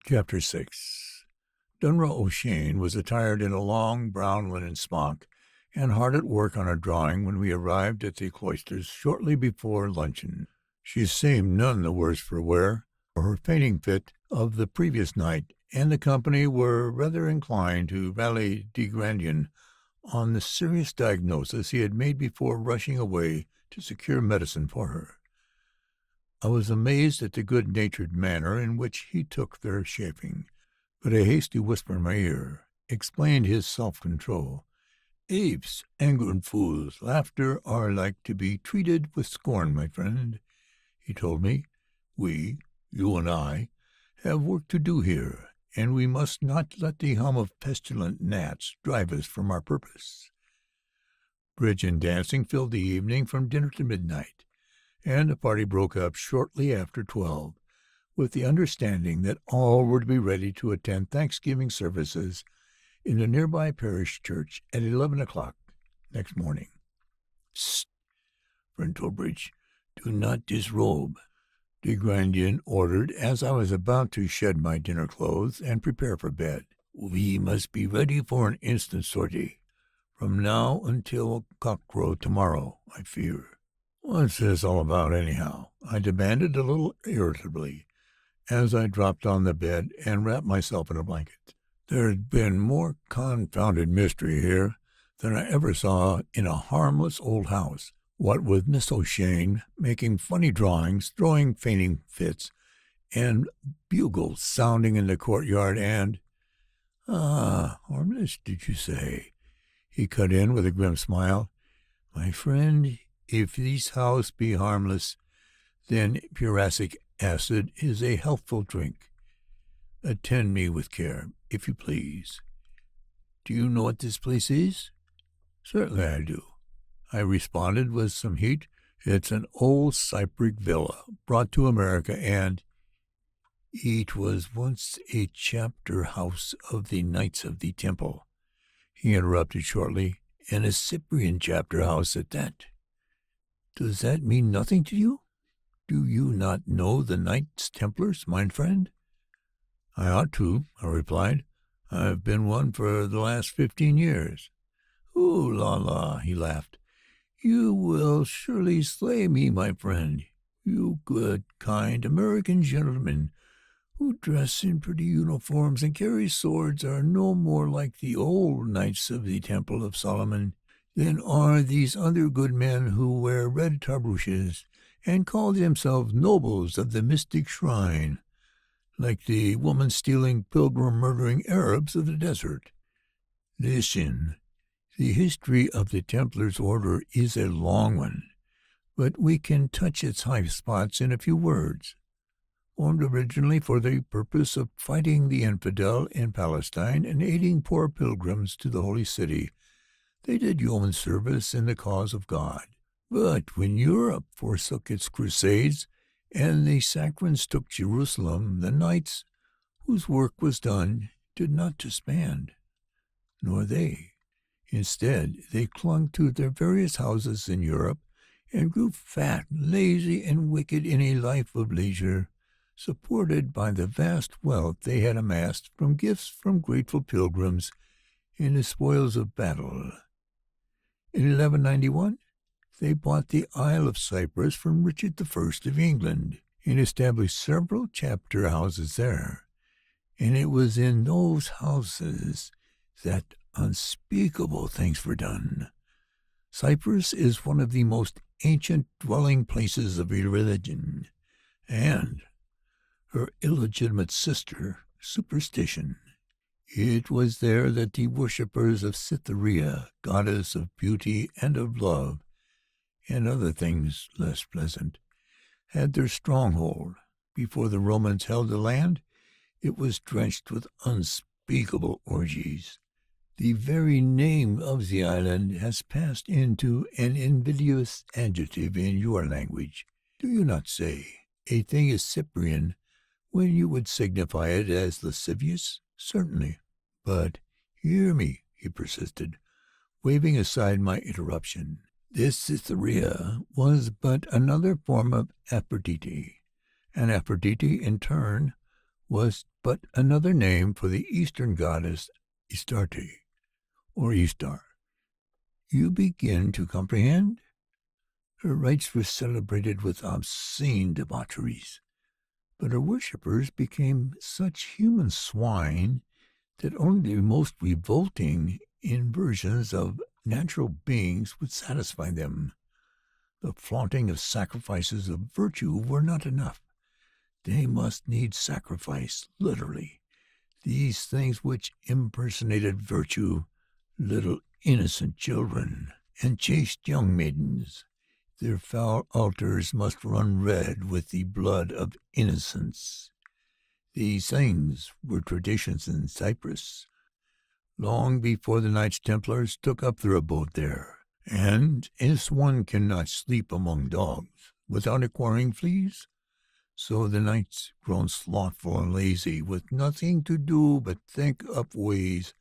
Chapter 6. Dunra O'Shane was attired in a long brown linen smock and hard at work on a drawing when we arrived at the cloisters shortly before luncheon. She seemed none the worse for wear or her fainting fit of the previous night, and the company were rather inclined to rally de Grandian on the serious diagnosis he had made before rushing away to secure medicine for her. I was amazed at the good-natured manner in which he took their chaffing, but a hasty whisper in my ear explained his self-control. Apes, angered fools, laughter are like to be treated with scorn, my friend, he told me. We, you and I, have work to do here, and we must not let the hum of pestilent gnats drive us from our purpose. Bridge and dancing filled the evening from dinner to midnight, and the party broke up shortly after 12, with the understanding that all were to be ready to attend Thanksgiving services in the nearby parish church at 11 o'clock next morning. "Psst," friend Trowbridge, "do not disrobe," de Grandian ordered as I was about to shed my dinner clothes and prepare for bed. "We must be ready for an instant sortie, from now until cockcrow tomorrow, I fear." "What's this all about, anyhow?" I demanded a little irritably, as I dropped on the bed and wrapped myself in a blanket. There's been more confounded mystery here than I ever saw in a harmless old house. What with Miss O'Shane making funny drawings, throwing fainting fits, and bugles sounding in the courtyard, and— harmless, did you say?" he cut in with a grim smile. "My friend, if this house be harmless, then prussic acid is a healthful drink. Attend me with care, if you please. Do you know what this place is?" "Certainly I do," I responded with some heat. "It's an old Cypric villa brought to America, and—" "It was once a chapter house of the Knights of the Temple," he interrupted shortly, "and a Cyprian chapter house at that. Does that mean nothing to you? Do you not know the Knights Templars, my friend?" "I ought to," I replied. "I've been one for the last 15 years. "Ooh, la, he laughed. "You will surely slay me, my friend. You good, kind American gentlemen who dress in pretty uniforms and carry swords are no more like the old Knights of the Temple of Solomon than are these other good men who wear red tarbooshes and call themselves nobles of the mystic shrine, like the woman-stealing, pilgrim-murdering Arabs of the desert. Listen, the history of the Templars' order is a long one, but we can touch its high spots in a few words. Formed originally for the purpose of fighting the infidel in Palestine and aiding poor pilgrims to the Holy City, they did yeoman service in the cause of God. But when Europe forsook its crusades and the Saracens took Jerusalem, the knights, whose work was done, did not disband, nor they. Instead, they clung to their various houses in Europe and grew fat, lazy, and wicked in a life of leisure, supported by the vast wealth they had amassed from gifts from grateful pilgrims and the spoils of battle. In 1191, they bought the Isle of Cyprus from Richard I of England and established several chapter houses there. And it was in those houses that unspeakable things were done. Cyprus is one of the most ancient dwelling places of religion, and her illegitimate sister, superstition. It was there that the worshippers of Cytherea, goddess of beauty and of love, and other things less pleasant, had their stronghold. Before the Romans held the land, it was drenched with unspeakable orgies. The very name of the island has passed into an invidious adjective in your language. Do you not say a thing is Cyprian when you would signify it as lascivious? Certainly. But hear me, he persisted, waving aside my interruption. This Cytherea was but another form of Aphrodite, and Aphrodite, in turn, was but another name for the Eastern goddess Istarte, or Istar. You begin to comprehend? Her rites were celebrated with obscene debaucheries, but her worshippers became such human swine that only the most revolting inversions of natural beings would satisfy them. The flaunting of sacrifices of virtue were not enough. They must needs sacrifice, literally, these things which impersonated virtue, little innocent children and chaste young maidens. Their foul altars must run red with the blood of innocence. These things were traditions in Cyprus, long before the Knights Templars took up their abode there. And as one cannot sleep among dogs without acquiring fleas, so the knights, grown slothful and lazy, with nothing to do but think up ways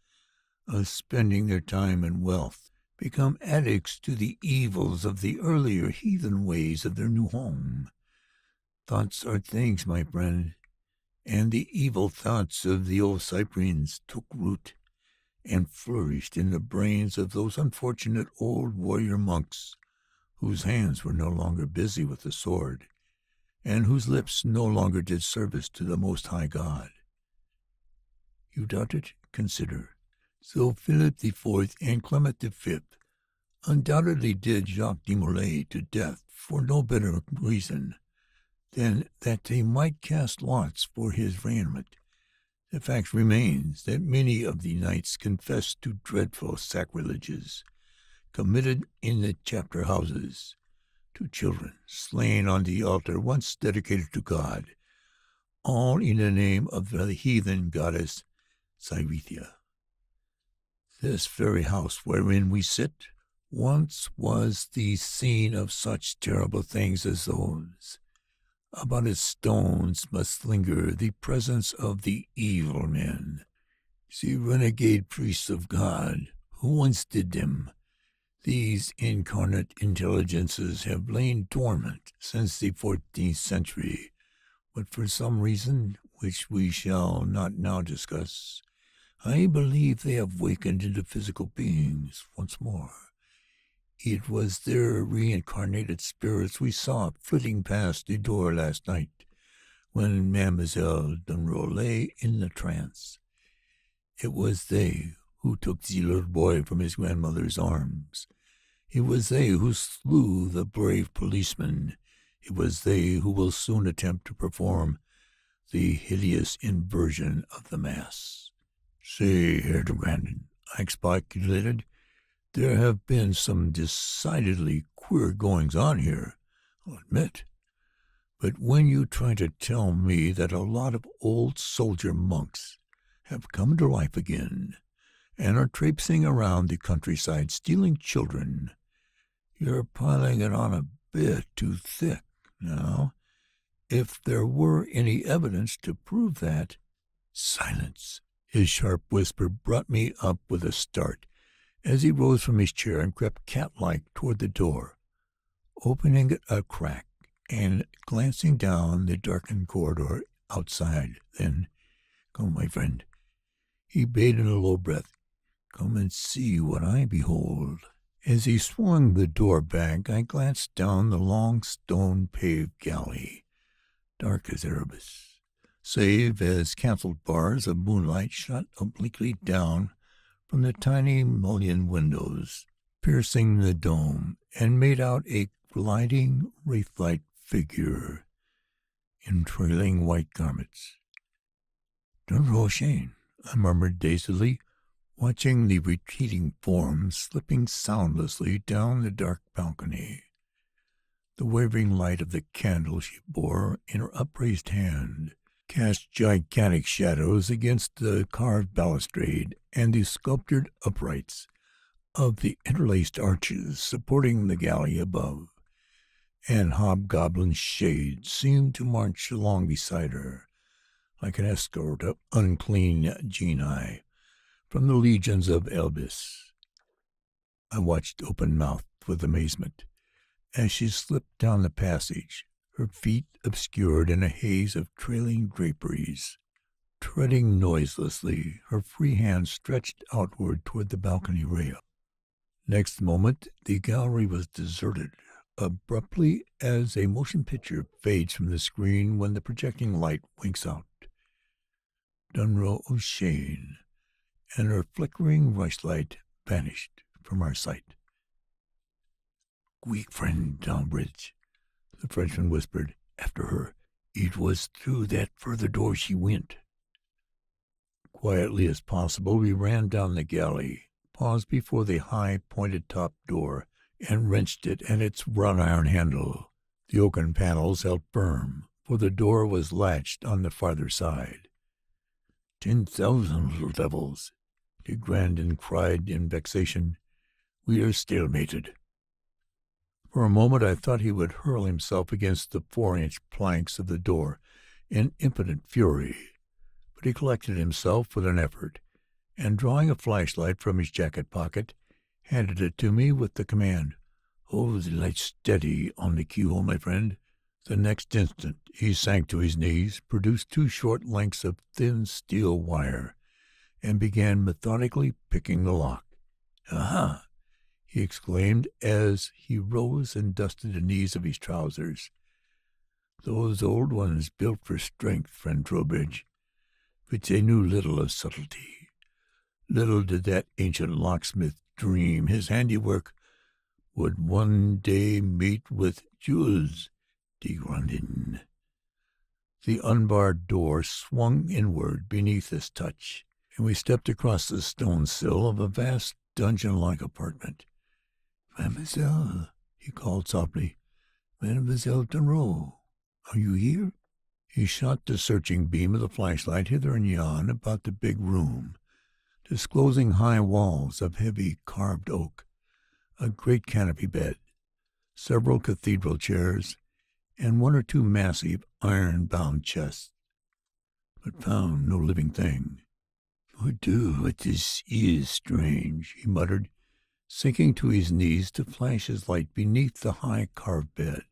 of spending their time and wealth, become addicts to the evils of the earlier heathen ways of their new home. Thoughts are things, my friend, and the evil thoughts of the old Cyprians took root and flourished in the brains of those unfortunate old warrior monks, whose hands were no longer busy with the sword, and whose lips no longer did service to the Most High God. You doubt it? Consider. So Philip IV and Clement V undoubtedly did Jacques de Molay to death for no better reason than that they might cast lots for his raiment. The fact remains that many of the knights confessed to dreadful sacrileges committed in the chapter houses, to children slain on the altar once dedicated to God, all in the name of the heathen goddess Cyrithia. This very house wherein we sit once was the scene of such terrible things as those. About its stones must linger the presence of the evil men, the renegade priests of God who once did them. These incarnate intelligences have lain dormant since the 14th century, but for some reason, which we shall not now discuss, I believe they have wakened into physical beings once more. It was their reincarnated spirits we saw flitting past the door last night, when Mademoiselle Dunrow lay in the trance. It was they who took the little boy from his grandmother's arms. It was they who slew the brave policeman. It was they who will soon attempt to perform the hideous inversion of the Mass. "Say, Herr de Grandin," I expostulated, "there have been some decidedly queer goings-on here, I'll admit. But when you try to tell me that a lot of old soldier monks have come to life again and are traipsing around the countryside stealing children, you're piling it on a bit too thick. Now, if there were any evidence to prove that—" "Silence!" His sharp whisper brought me up with a start as he rose from his chair and crept cat-like toward the door, opening it a crack and glancing down the darkened corridor outside. Then, "Come, my friend," he bade in a low breath, "come and see what I behold." As he swung the door back, I glanced down the long stone-paved gallery, dark as Erebus, save as canceled bars of moonlight shot obliquely down from the tiny mullioned windows, piercing the dome, and made out a gliding, wraith-like figure in trailing white garments. "Dunrow Shane," I murmured dazedly, watching the retreating form slipping soundlessly down the dark balcony. The wavering light of the candle she bore in her upraised hand cast gigantic shadows against the carved balustrade and the sculptured uprights of the interlaced arches supporting the gallery above, and hobgoblin shades seemed to march along beside her, like an escort of unclean genii from the legions of Elbis. I watched open-mouthed with amazement as she slipped down the passage, her feet obscured in a haze of trailing draperies. treading noiselessly, her free hand stretched outward toward the balcony rail. Next moment, the gallery was deserted, abruptly as a motion picture fades from the screen when the projecting light winks out. Dunroe O'Shane and her flickering rushlight vanished from our sight. "Quick, friend Downbridge," the Frenchman whispered after her. "It was through that further door she went." Quietly as possible, we ran down the galley, paused before the high, pointed-top door, and wrenched it at its wrought-iron handle. The oaken panels held firm, for the door was latched on the farther side. 10,000 little devils," de Grandin cried in vexation. "We are stalemated." For a moment I thought he would hurl himself against the 4-inch planks of the door in impotent fury, but he collected himself with an effort, and drawing a flashlight from his jacket pocket, handed it to me with the command, "Hold the light steady on the keyhole, my friend." The next instant he sank to his knees, produced 2 short lengths of thin steel wire, and began methodically picking the lock. "Aha!" he exclaimed as he rose and dusted the knees of his trousers. "Those old ones built for strength, friend Trowbridge, but they knew little of subtlety. Little did that ancient locksmith dream his handiwork would one day meet with Jules de Grandin." The unbarred door swung inward beneath his touch, and we stepped across the stone sill of a vast dungeon-like apartment. "Mademoiselle," he called softly. "Mademoiselle Dunroe, are you here?" He shot the searching beam of the flashlight hither and yon about the big room, disclosing high walls of heavy carved oak, a great canopy bed, several cathedral chairs, and 1 or 2 massive iron-bound chests, but found no living thing. "Mordieu, this is strange," he muttered, sinking to his knees to flash his light beneath the high carved bed.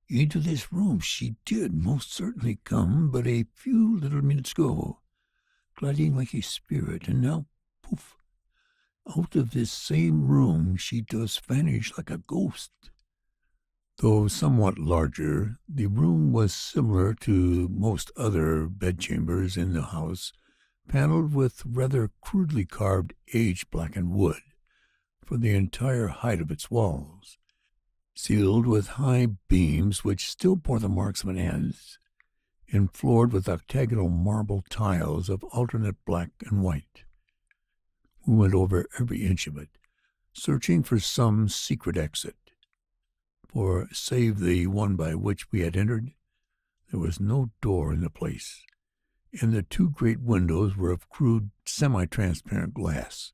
"Into this room she did most certainly come but a few little minutes ago, gliding like a spirit, and now, poof, out of this same room she does vanish like a ghost." Though somewhat larger, the room was similar to most other bedchambers in the house, paneled with rather crudely carved age-blackened wood for the entire height of its walls, ceiled with high beams which still bore the marks of an adze, and floored with octagonal marble tiles of alternate black and white. We went over every inch of it, searching for some secret exit, for, save the one by which we had entered, there was no door in the place, and the 2 great windows were of crude, semi-transparent glass,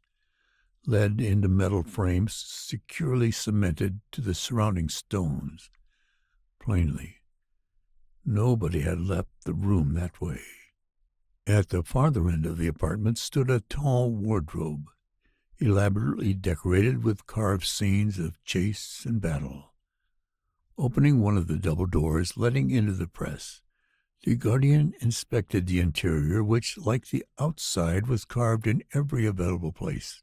let into metal frames securely cemented to the surrounding stones. Plainly, nobody had left the room that way. At the farther end of the apartment stood a tall wardrobe, elaborately decorated with carved scenes of chase and battle. Opening one of the double doors letting into the press, the guardian inspected the interior, which, like the outside, was carved in every available place.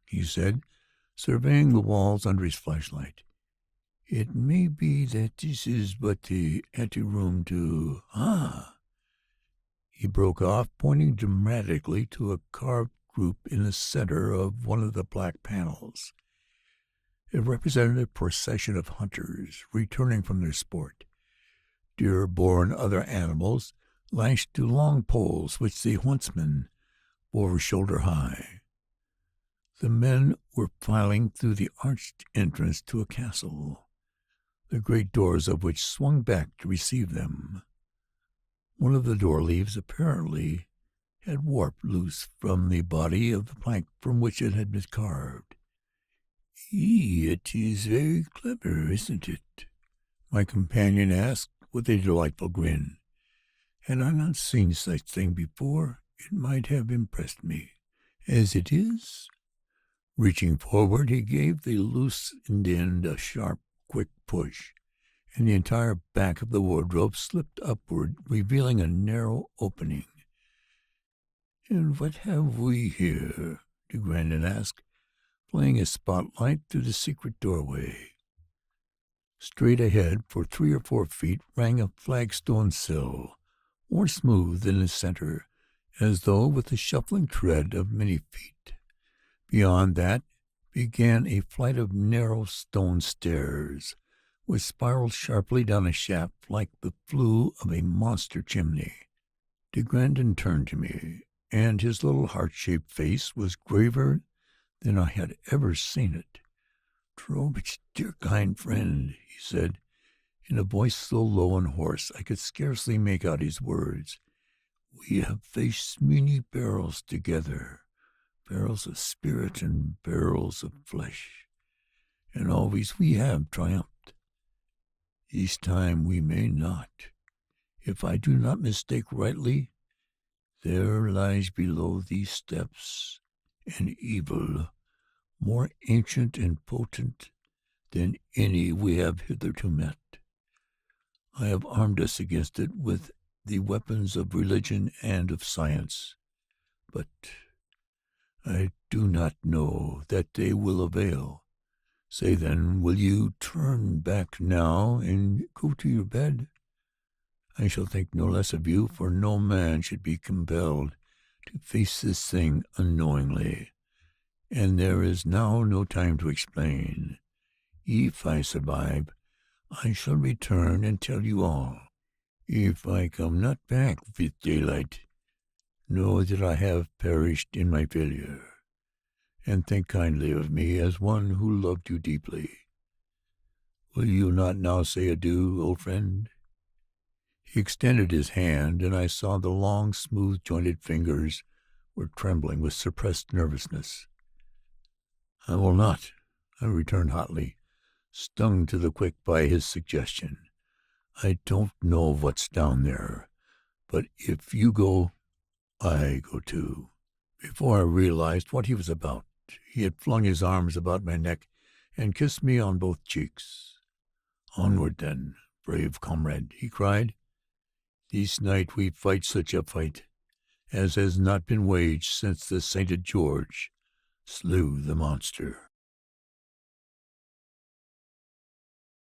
He said, surveying the walls under his flashlight. "It may be that this is but the anteroom to... He broke off, pointing dramatically to a carved group in the center of one of the black panels. It represented a procession of hunters returning from their sport. Deer, boar, and other animals lashed to long poles which the huntsmen bore shoulder high. The men were filing through the arched entrance to a castle, the great doors of which swung back to receive them. One of the door leaves apparently had warped loose from the body of the plank from which it had been carved. "It is very clever, isn't it?" my companion asked with a delightful grin. "Had I not seen such thing before, it might have impressed me. As it is..." Reaching forward, he gave the loosened end a sharp, quick push, and the entire back of the wardrobe slipped upward, revealing a narrow opening. "And what have we here?" de Grandin asked, playing a spotlight through the secret doorway. Straight ahead, for 3 or 4 feet, rang a flagstone sill, more smooth in the center, as though with the shuffling tread of many feet. Beyond that began a flight of narrow stone stairs, which spiraled sharply down a shaft like the flue of a monster chimney. De Grandin turned to me, and his little heart-shaped face was graver than I had ever seen it. "Drobich, dear kind friend," he said, in a voice so low and hoarse I could scarcely make out his words, "we have faced many perils together, barrels of spirit and barrels of flesh, and always we have triumphed. This time we may not. If I do not mistake rightly, there lies below these steps an evil more ancient and potent than any we have hitherto met. I have armed us against it with the weapons of religion and of science, but I do not know that they will avail. Say then, will you turn back now and go to your bed? I shall think no less of you, for no man should be compelled to face this thing unknowingly, and there is now no time to explain. If I survive, I shall return and tell you all. If I come not back with daylight, know that I have perished in my failure, and think kindly of me as one who loved you deeply. Will you not now say adieu, old friend?" He extended his hand, and I saw the long, smooth-jointed fingers were trembling with suppressed nervousness. "I will not," I returned hotly, stung to the quick by his suggestion. "I don't know what's down there, but if you go, I go too." Before I realized what he was about, he had flung his arms about my neck and kissed me on both cheeks. "Onward, then, brave comrade," he cried. "This night we fight such a fight as has not been waged since the sainted George slew the monster."